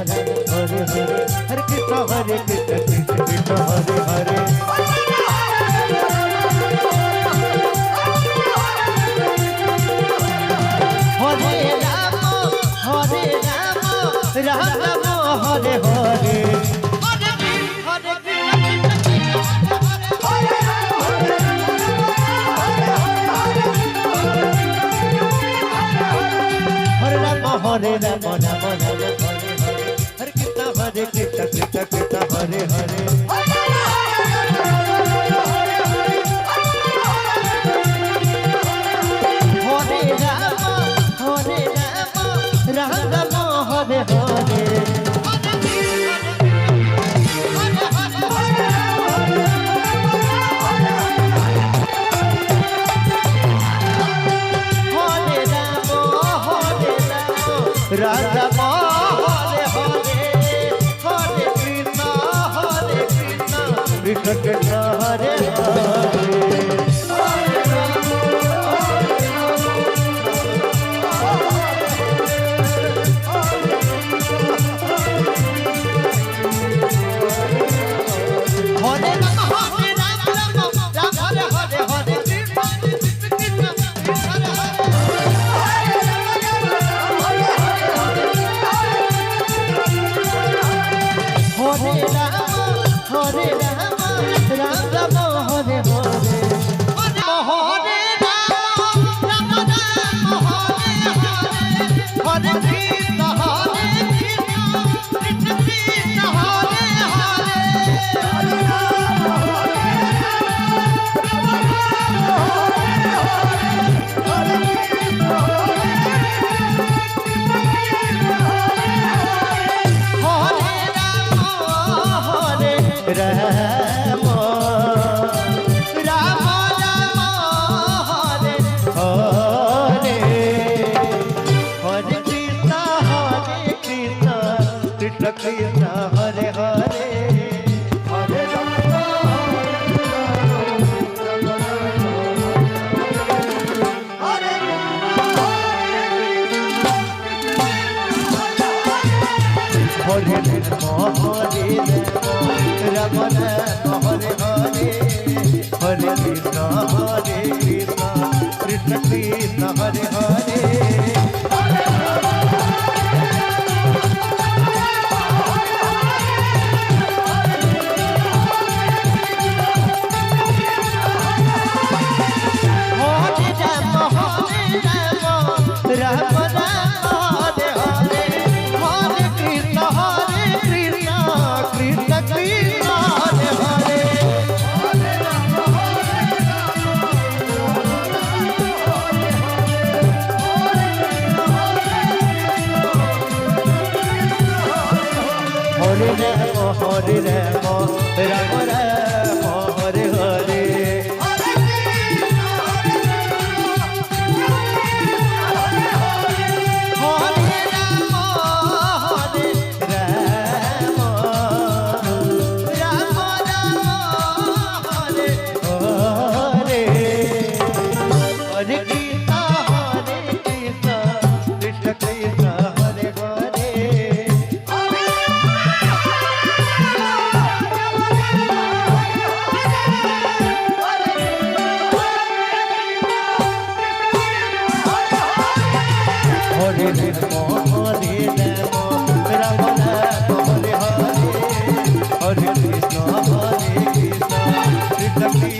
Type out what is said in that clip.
Hare Hare Krishna Hare Krishna Krishna Krishna Hare Hare Ram Ram Hare Hare Hare Ram Ram Ram Hare Hare Hare Krishna Krishna Krishna Hare Hare Ram Ram Hare Hare Radha Hare Hare Hare Krishna Krishna Krishna Hare Hare Hare Ram Ram Ram Hare Hare Hare Ram Ram Ram Hare Hare Hare Krishna Krishna Krishna Hare Hare Ram Ram Ram Hare Hare Hare Krishna Krishna Krishna Hare Hare Hare Ram Ram Hare Hare Hare Krishna Krishna Krishna Hare Hare Ram Ram Hare Hare Hare Krishna Krishna Krishna Hare Hare Hare Ram Ram Ram Hare Hare Hare Krishna Krishna